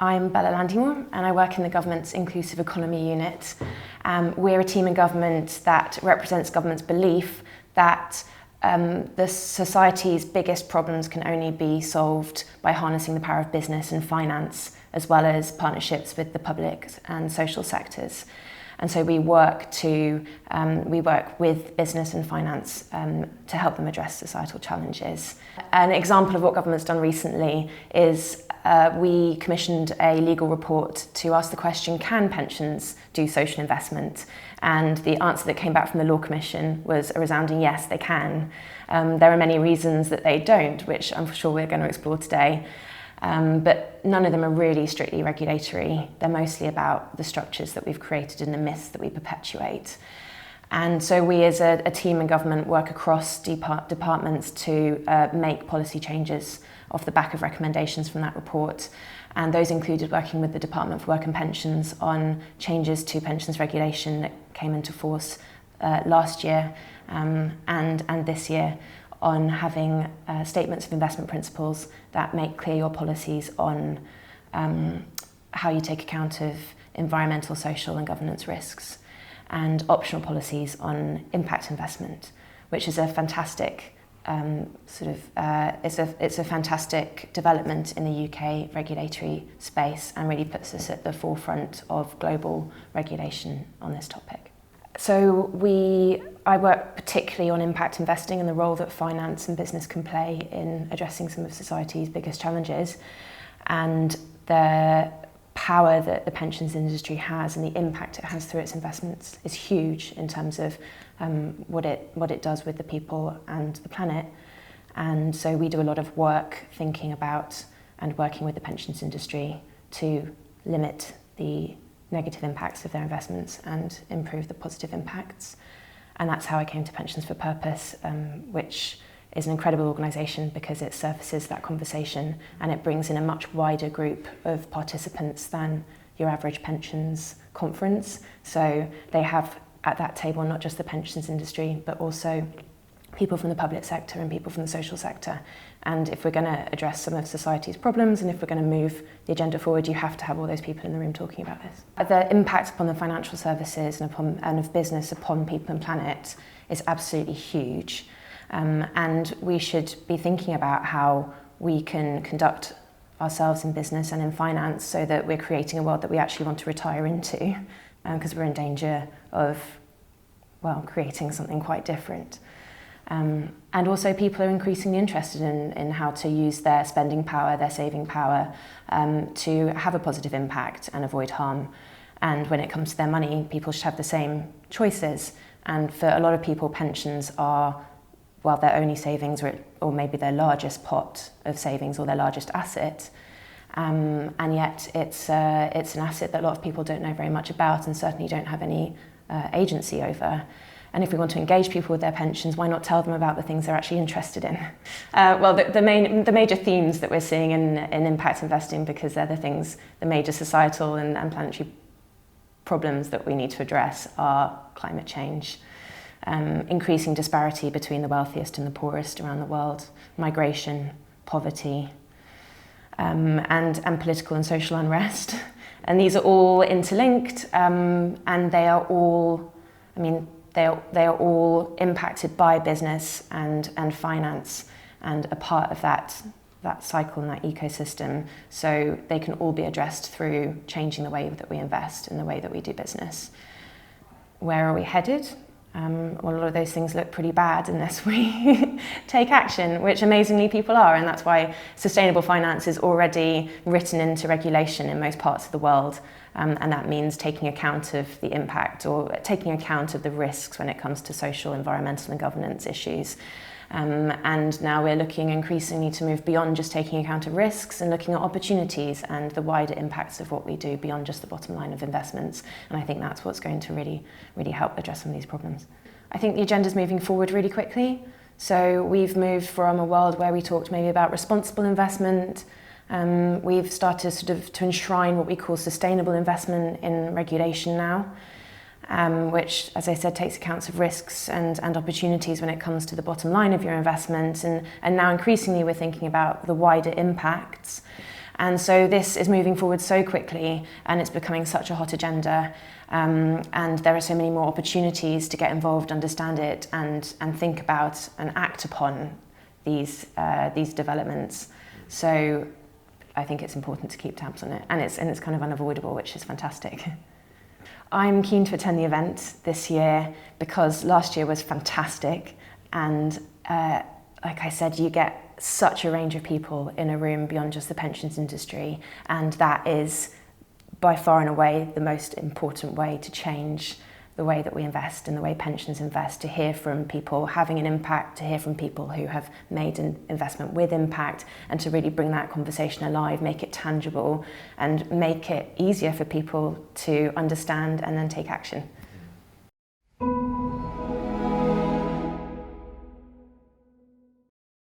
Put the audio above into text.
I'm Bella Landymore and I work in the government's Inclusive Economy Unit. We're a team in government that represents government's belief that the society's biggest problems can only be solved by harnessing the power of business and finance, as well as partnerships with the public and social sectors. And so we work with business and finance to help them address societal challenges. An example of what government's done recently is we commissioned a legal report to ask the question, can pensions do social investment? And the answer that came back from the Law Commission was a resounding yes, they can. There are many reasons that they don't, which I'm sure we're going to explore today. But none of them are really strictly regulatory. They're mostly about the structures that we've created and the myths that we perpetuate. And so we as a team in government work across departments to make policy changes off the back of recommendations from that report. And those included working with the Department for Work and Pensions on changes to pensions regulation that came into force last year and this year, on having statements of investment principles that make clear your policies on how you take account of environmental, social and governance risks, and optional policies on impact investment, which is a fantastic it's a fantastic development in the UK regulatory space and really puts us at the forefront of global regulation on this topic. So I work particularly on impact investing and the role that finance and business can play in addressing some of society's biggest challenges, and the power that the pensions industry has and the impact it has through its investments is huge in terms of what it does with the people and the planet. And so we do a lot of work thinking about and working with the pensions industry to limit the negative impacts of their investments and improve the positive impacts. And that's how I came to Pensions for Purpose, which is an incredible organisation because it surfaces that conversation and it brings in a much wider group of participants than your average pensions conference. So they have at that table not just the pensions industry, but also people from the public sector and people from the social sector. And if we're going to address some of society's problems and if we're going to move the agenda forward, you have to have all those people in the room talking about this. The impact upon the financial services and of business upon people and planet is absolutely huge. And we should be thinking about how we can conduct ourselves in business and in finance so that we're creating a world that we actually want to retire into, because we're in danger of, creating something quite different. And also people are increasingly interested in how to use their spending power, their saving power, to have a positive impact and avoid harm. And when it comes to their money, people should have the same choices. And for a lot of people, pensions are their only savings or maybe their largest pot of savings or their largest asset. And yet it's an asset that a lot of people don't know very much about and certainly don't have any agency over. And if we want to engage people with their pensions, why not tell them about the things they're actually interested in? The major themes that we're seeing in impact investing, because they're the major societal and planetary problems that we need to address, are climate change, increasing disparity between the wealthiest and the poorest around the world, migration, poverty, and political and social unrest. And these are all interlinked, and they are all, they are all impacted by business and finance and a part of that cycle and that ecosystem. So they can all be addressed through changing the way that we invest and the way that we do business. Where are we headed? A lot of those things look pretty bad unless we take action, which amazingly people are, and that's why sustainable finance is already written into regulation in most parts of the world, and that means taking account of the impact or taking account of the risks when it comes to social, environmental and governance issues. And now we're looking increasingly to move beyond just taking account of risks and looking at opportunities and the wider impacts of what we do beyond just the bottom line of investments. And I think that's what's going to really, really help address some of these problems. I think the agenda's moving forward really quickly. So we've moved from a world where we talked maybe about responsible investment. We've started to enshrine what we call sustainable investment in regulation now. Which, as I said, takes account of risks and opportunities when it comes to the bottom line of your investment. And now increasingly we're thinking about the wider impacts. And so this is moving forward so quickly, and it's becoming such a hot agenda. And there are so many more opportunities to get involved, understand it, and think about and act upon these developments. So I think it's important to keep tabs on it, and it's kind of unavoidable, which is fantastic. I'm keen to attend the event this year because last year was fantastic, and like I said, you get such a range of people in a room beyond just the pensions industry, and that is by far and away the most important way to change the way that we invest and the way pensions invest, to hear from people having an impact, to hear from people who have made an investment with impact, and to really bring that conversation alive, make it tangible, and make it easier for people to understand and then take action.